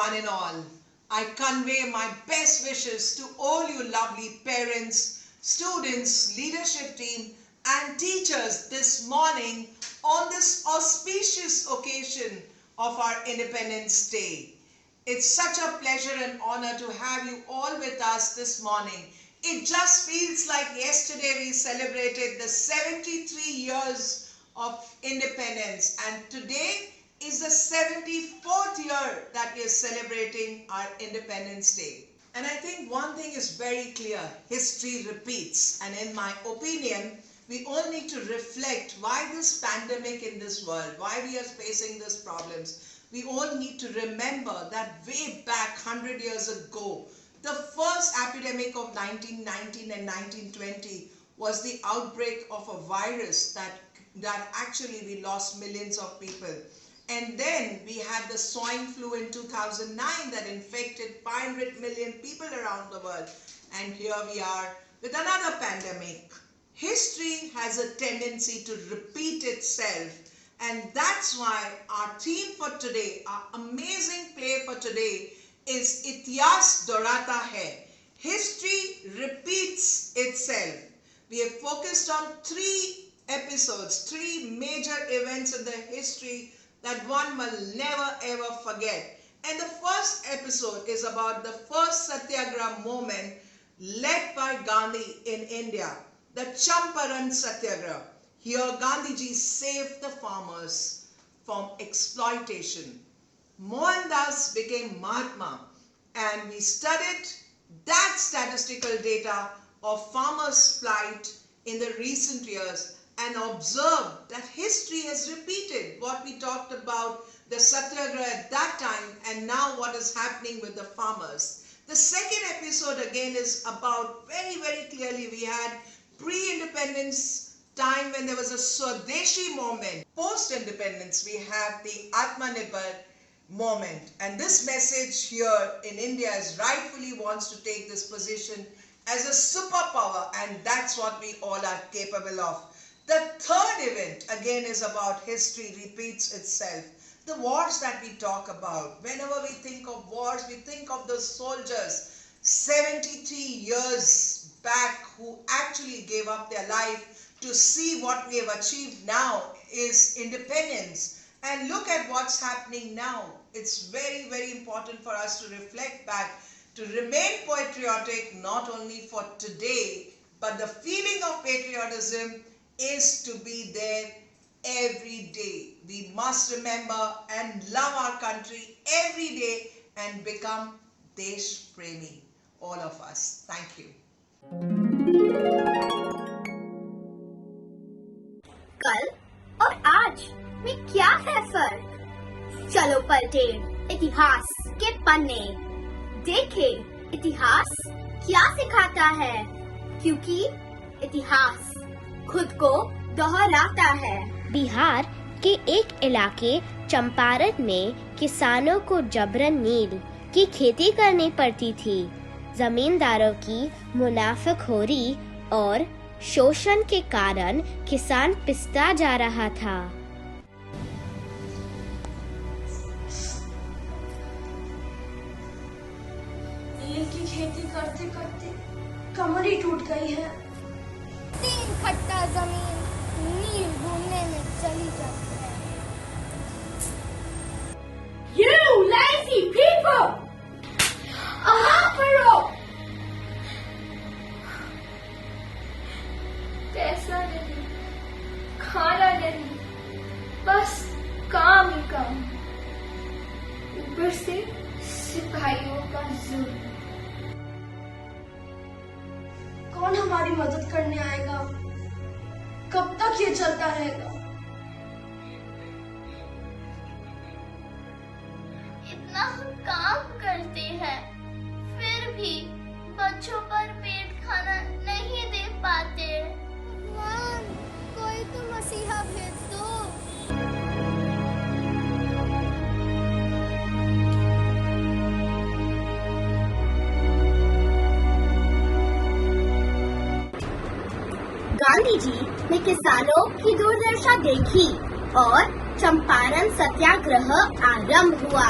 one and all. I convey my best wishes to all you lovely parents, students, leadership team and teachers this morning on this auspicious occasion of our Independence Day. It's such a pleasure and honor to have you all with us this morning. It just feels like yesterday we celebrated the 73 years of independence, and today is the 74th year that we are celebrating our Independence Day. And I think one thing is very clear: history repeats. And in my opinion, we all need to reflect why this pandemic in this world, why we are facing these problems. We all need to remember that way back 100 years ago, the first epidemic of 1919 and 1920 was the outbreak of a virus that actually we lost millions of people. And then we had the swine flu in 2009 that infected 500 million people around the world. And here we are with another pandemic. History has a tendency to repeat itself. And that's why our theme for today, our amazing play for today, is Itihas Dohrata Hai. History repeats itself. We have focused on 3 episodes, 3 major events in the history that one will never ever forget. And the first episode is about the first Satyagraha movement led by Gandhi in India, the Champaran Satyagraha. Here Gandhiji saved the farmers from exploitation. Mohandas became Mahatma, and we studied that statistical data of farmers' plight in the recent years and observed that history has repeated what we talked about the Satyagraha at that time and now what is happening with the farmers. The second episode again is about, very clearly, we had pre-independence time when there was a Swadeshi moment. Post-independence, we have the Atmanirbhar moment. And this message here in India is rightfully wants to take this position as a superpower, and that's what we all are capable of. The third event again is about history repeats itself. The wars that we talk about. Whenever we think of wars, we think of those soldiers 73 years back who actually gave up their life to see what we have achieved now is independence. And look at what's happening now. It's very important for us to reflect back, to remain patriotic not only for today, but the feeling of patriotism is to be there every day. We must remember and love our country every day and become Desh Premi, all of us. Thank you. कल और आज में क्या है फर्क? चलो पलटे इतिहास के पन्ने, देखे इतिहास क्या सिखाता है, क्योंकि इतिहास खुद को दोहराता है। बिहार के एक इलाके चंपारण में किसानों को जबरन नील की खेती करनी पड़ती थी। जमींदारों की मुनाफिकखोरी और शोषण के कारण किसान पिसता जा रहा था। नील की खेती करते करते कमर ही टूट गई है। 3 खट्टा जमीन नील ढूंढने में चली जाती है। You lazy people! आराम करो। पैसा नहीं, खाना नहीं, बस काम ही काम, ऊपर से सिपाहियों का जुल्म। कौन हमारी मदद करने आएगा? कब तक ये चलता रहेगा? इतना हम काम करते हैं, फिर भी बच्चों पर पेट खाना नहीं दे पाते। भगवान, कोई तो मसीहा भेज दो। गांधी जी ने किसानों की दुर्दशा देखी और चंपारण सत्याग्रह आरंभ हुआ।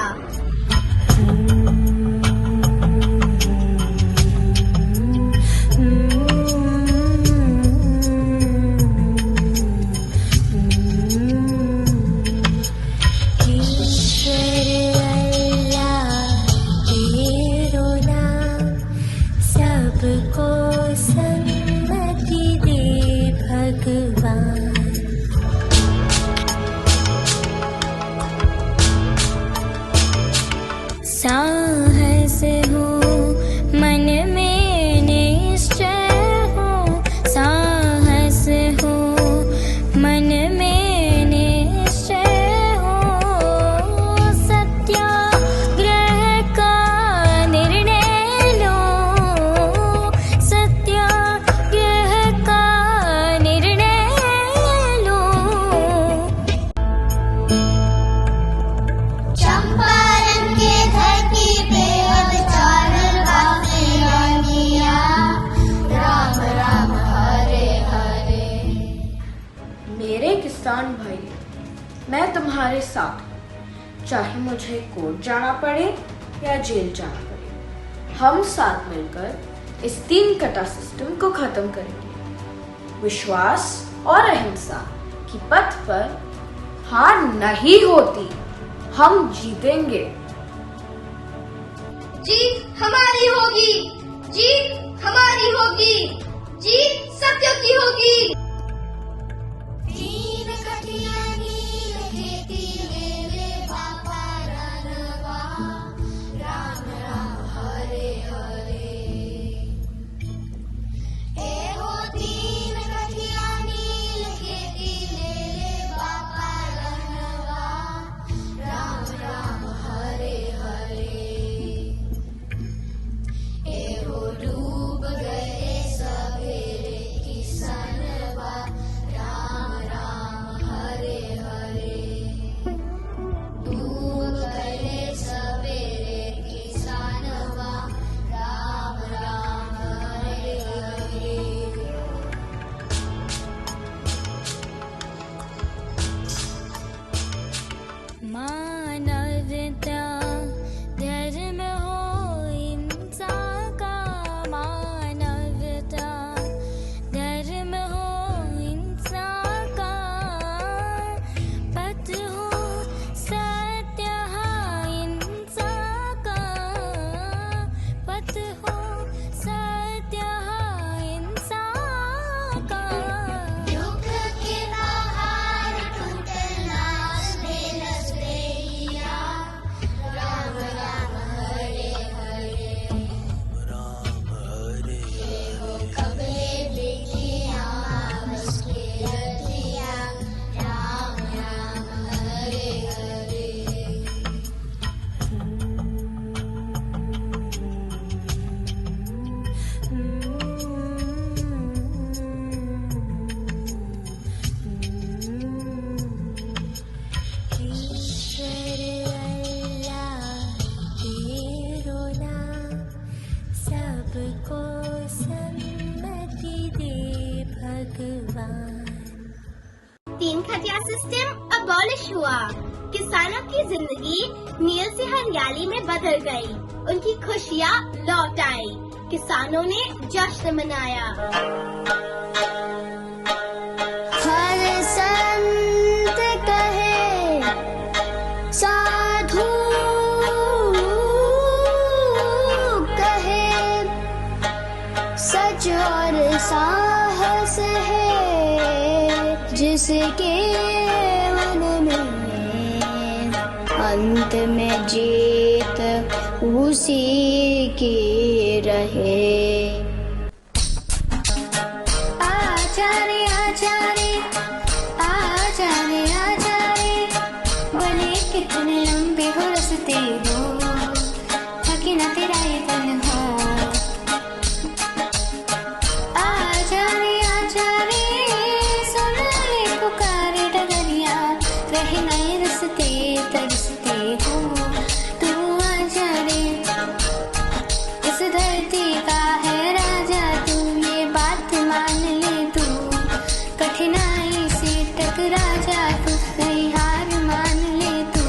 तुम्हारे साथ हूँ, चाहे मुझे कोर्ट जाना पड़े या जेल जाना पड़े। हम साथ मिलकर इस 3 कटा सिस्टम को खत्म करेंगे। विश्वास और अहिंसा की पथ पर हार नहीं होती, हम जीतेंगे। जीत हमारी होगी, जीत हमारी होगी, जीत सत्य की होगी। दीन कठिया नील खेती लेले बापा रनवा, राम राम हरे हरे। ए हो दीन कठिया नील खेती लेले बापा रनवा, राम राम हरे हरे। ए हो डूब गए सवेरे किसनवा, राम राम हरे हरे। डूब गए सवेरे किसनवा, राम राम हरे हरे। मानवता धर्म हो इंसान का, मानवता धर्म हो इंसान का, पथ हो सत्य इंसान का, पथ हो सत्य इंसान का। दुख के आहार टूटना देनस देहिया, राम राम हरे हरे। हो कबले देखिया बस के रतिया, राम राम हरे हरे। ईश्वर अल्लाह तेरो नाम, सबको सन्मति दे भगवान। 3 खटिया सिस्टम अबॉलिश हुआ। किसानों की जिंदगी नील से हरियाली में बदल गई। उनकी खुशियाँ लौट आई। किसानों ने जश्न मनाया। हर संत कहे साधु कहे, सच और साहस है जिसके मन में, अंत में जीत उसी की रहे। आचार्य आचार्य आचार्य आचार्य, भले कितने लंबे हो रस्ते हो, थकी ना तेरा ये तन हो। आचार्य आचार्य सुन ले पुकारे डगरिया, रहे नए रस्ते तरसते हो। तू आचार्य इस धरती का है राजा, तू ये बात मान ले तू, कठिनाई से टकरा जा तू, नहीं हार मान ले तू।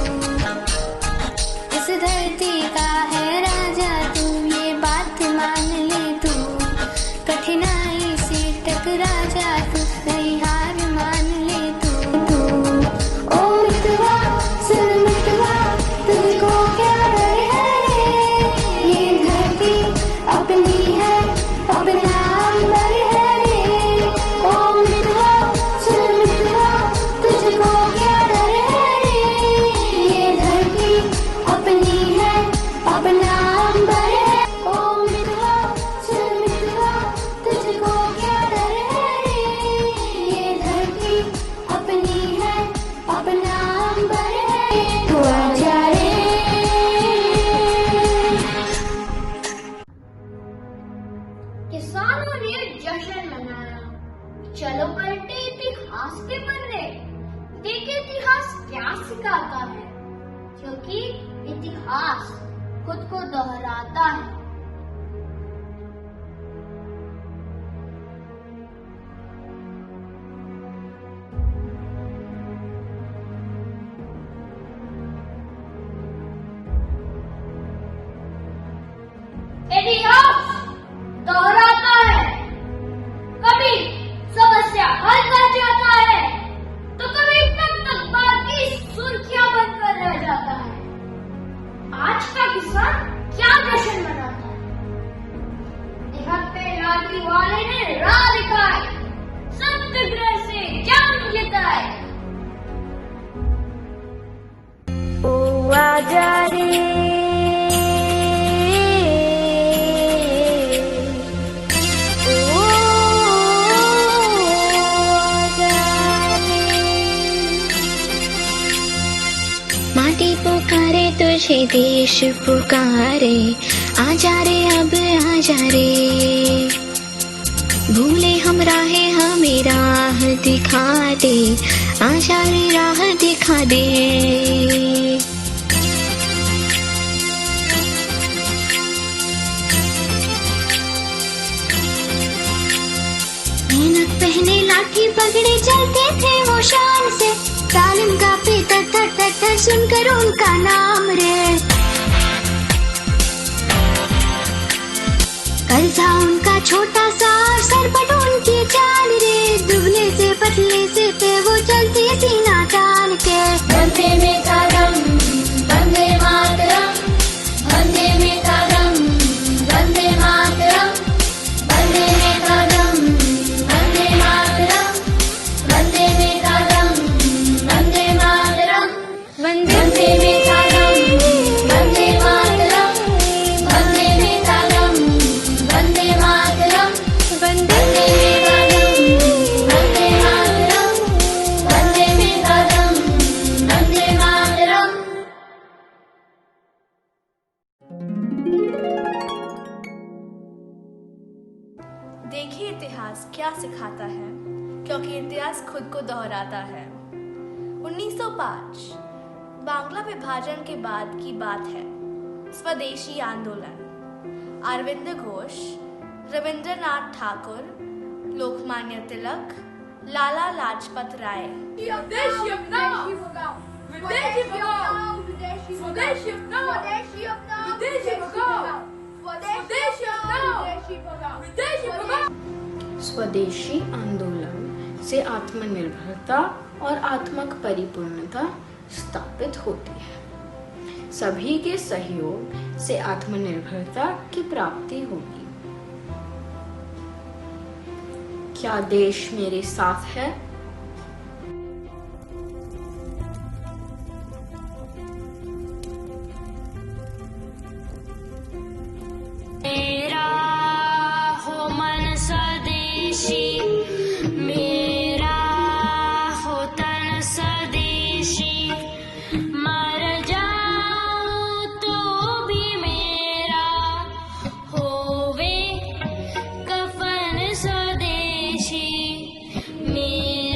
इस धरती का है राजा, तू ये बात मान ले तू, कठिनाई से टकरा जा तू, नहीं हार मान ले तू। ओ मितवा सुन मितवा, तुझको क्या डर है रे, ये धरती अपनी है, अपना अंबर है रे। ओ मितवा सुन मितवा, तुझको क्या डर है रे, ये धरती अपनी है, अपना अंबर है। ओ मितवा सुन मितवा, तुझको क्या डर है रे, ये धरती अपनी है, अपना अंबर है। तू आजा रे। किसानों ने जश्न मनाया। चलो पलटे इतिहास के पन्ने, देखे इतिहास क्या सिखाता है, क्योंकि इतिहास खुद को दोहराता है। दोहराता है। कभी समस्या हल कर जाता है तो कभी तक बात की सुर्खियां बनकर रह जाता है। आज का किसान क्या जश्न मनाता है? निहत्थे लाठी वाले ने राह दिखाई, सत्याग्रह से जंग जिताए। ओ आजा रे, ओ आजा रे। माटी पुकारे तुझे, देश पुकारे, आजा रे अब आजा रे। भूले हम राहें, हमें राह दिखा दे, आजा रे राह दिखा दे। मेहनत पहने लाठी पगड़े चलते थे वो शान से, तालिम गाते तर तर तर तर सुनकर उनका नाम रे। कर्जा उनका छोटा सा, सरपट उनकी चाल रे। दुबले से पतले से थे वो, चलते सीना तान के। वंदे मातरम, वंदे मातरम, वंदे मातरम, वंदे मातरम, वंदे मातरम, वंदे मातरम, वंदे मातरम, वंदे मातरम, वंदे मातरम, वंदे मातरम, वंदे मातरम, वंदे मातरम, वंदे देखिए इतिहास क्या सिखाता है, क्योंकि इतिहास खुद को दोहराता है। 1905 बांग्ला विभाजन के बाद की बात है। स्वदेशी आंदोलन, अरविंद घोष, रविंद्रनाथ ठाकुर, लोकमान्य तिलक, लाला लाजपत राय। स्वदेशी अपनाओ, विदेशी भगाओ, स्वदेशी अपनाओ, विदेशी भगाओ, स्वदेशी अपनाओ, विदेशी भगाओ। स्वदेशी आंदोलन से आत्मनिर्भरता और आत्मक परिपूर्णता स्थापित होती है। सभी के सहयोग से आत्मनिर्भरता की प्राप्ति होगी। क्या देश मेरे साथ है? मेरा हो मन स्वदेशी, मेरा हो तन स्वदेशी, मर जाऊं तो भी मेरा होवे कफन स्वदेशी। मेरा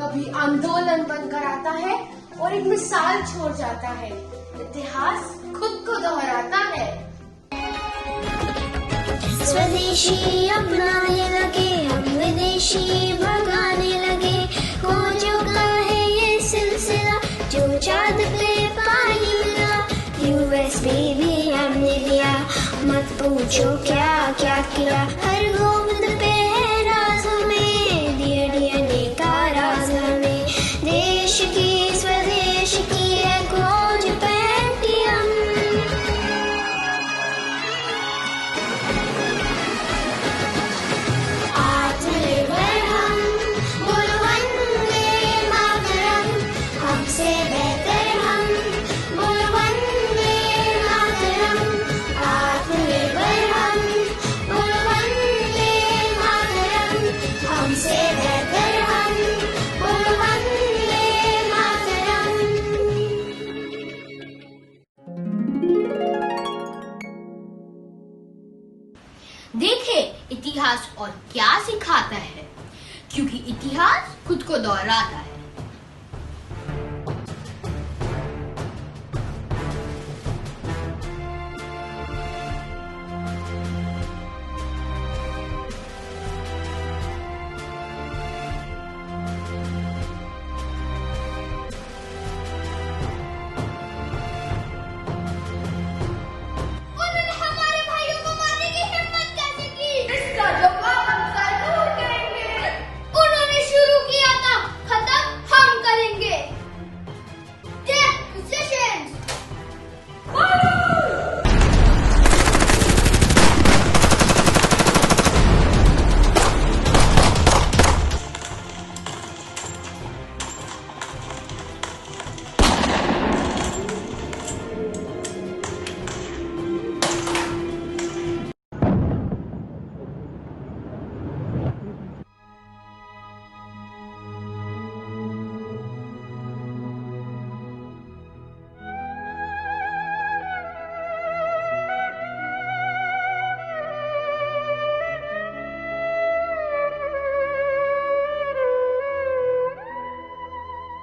कभी आंदोलन बनकर आता है और एक मिसाल छोड़ जाता है। इतिहास खुद को दोहराता है। स्वदेशी अपनाने लगे, हम विदेशी भगाने लगे। खोजों का है ये सिलसिला, जो चाँद पे पानी मिला। यूएस में भी हमने दिया, मत पूछो क्या क्या किया। हर गोंद पे है राज हमें, डीएनए का राज हमें। देश की स्वदेश की है खोज पेंटियम। आत्मनिर्भर हम, बोलो वंदे मातरम। हमसे बेहतर हम, बोलो वंदे मातरम। आत्मनिर्भर हम, बोलो वंदे मातरम। हमसे बेहतर हम, बोलो वंदे मातरम। देखे इतिहास और क्या सिखाता है, क्योंकि इतिहास खुद को दोहराता है। उन्होंने हमारे भाइयों को मारने की हिम्मत कैसे की? इसका जवाब हम जरूर देंगे। उन्होंने शुरू किया था, खत्म हम करेंगे। Decisions.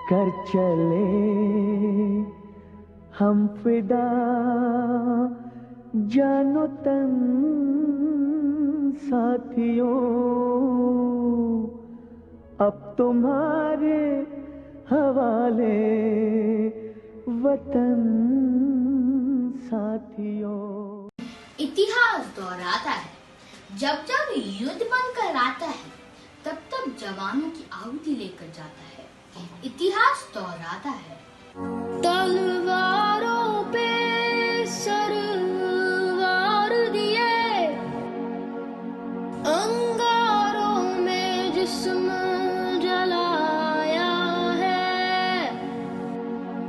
कर चले हम फिदा, जानो तन साथियों। अब तुम्हारे हवाले वतन साथियों। इतिहास दोहराता है। जब जब युद्ध बनकर आता है, तब तब जवानों की आहुति लेकर जाता है। इतिहास दोहराता है। तलवारों पे सरवार दिए, अंगारों में जिस्म जलाया है।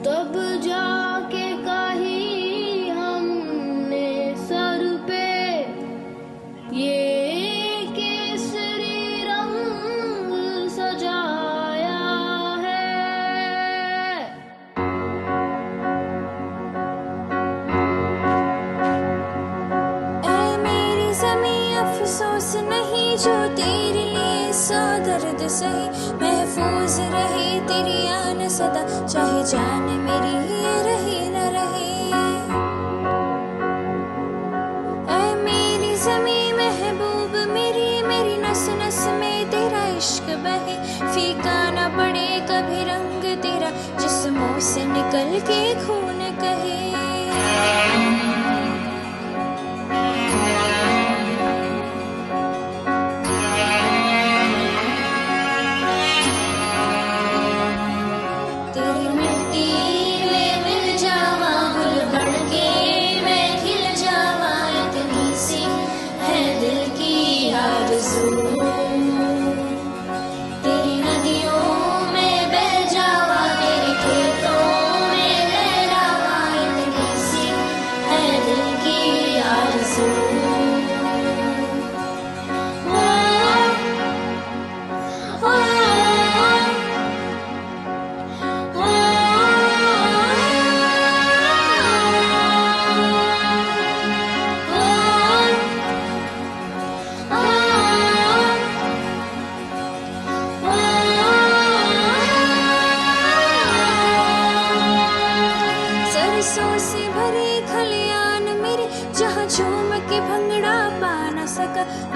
तब जाके कही हमने सर पे ये केसरी रंग सजाया है। ऐ मेरी ज़मीं अफसोस नहीं जो तेरे लिए सौ दर्द सही। महफूज रहे तेरी आन सदा, चाहे जान मेरी ये रही न रही। ऐ मेरी ज़मीं महबूब मेरी, मेरी नस नस में तेरा इश्क बहे। फीका न पड़े कभी रंग तेरा, जिस्मों से निकल के खून कहे। तेरी मिट्टी में मिल जावा, गुल बन के मैं खिल जावा। इतनी सी है दिल की आरज़ू। तेरी नदियों में बह जावा, तेरे खेतों में लहरावा। इतनी सी है दिल की आरज़ू।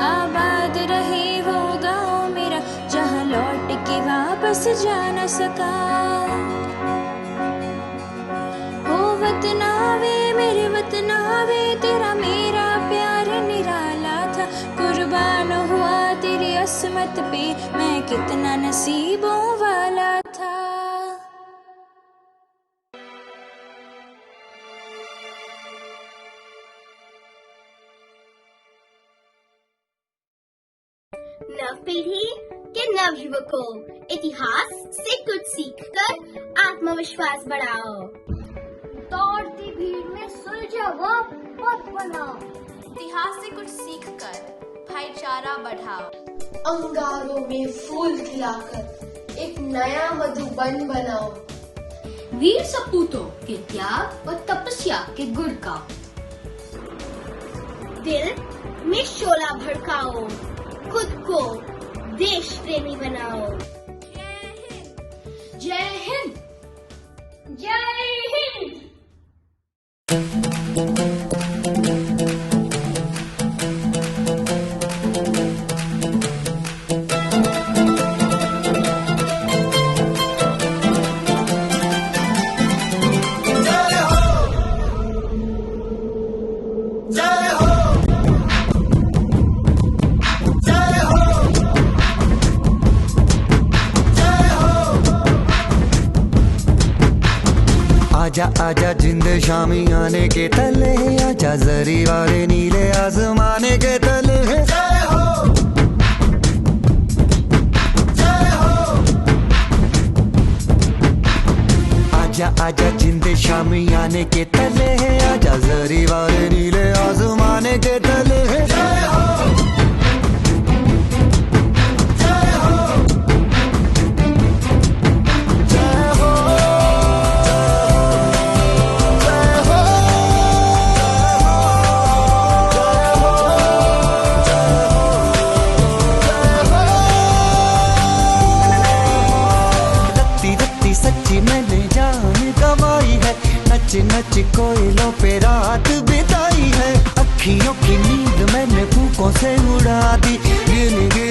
आबाद रहे वो गाँव मेरा जहाँ लौट के वापस जा न सका। ओ वतनावे मेरे वतनावे तेरा मेरा प्यार निराला था, कुर्बान हुआ तेरी असमत पे मैं कितना नसीबों वाला था। नव पीढ़ी के नव युवकों, इतिहास से कुछ सीखकर आत्मविश्वास बढ़ाओ। दौड़ती भीड़ में सुलझा हुआ पथ बनाओ। इतिहास से कुछ सीखकर भाईचारा बढ़ाओ। अंगारों में फूल खिलाकर एक नया मधुबन बनाओ। वीर सपूतों के त्याग और तपस्या के गुण गाओ। दिल में शोला भड़काओ, खुद को देश प्रेमी बनाओ। जय हिंद। जय हिंद। आजा आजा जिंद शामी आने के तले, आजा जरी वाले नीले आसमाने के तले। जय हो जय हो। आजा आजा जिंद शामी आने के तले, आजा जरी वाले नीले आसमाने के तले। जय हो नच कोयलों पे रात बिताई है, अखियों की नींद मैंने फूकों से उड़ा दी। गिन गिन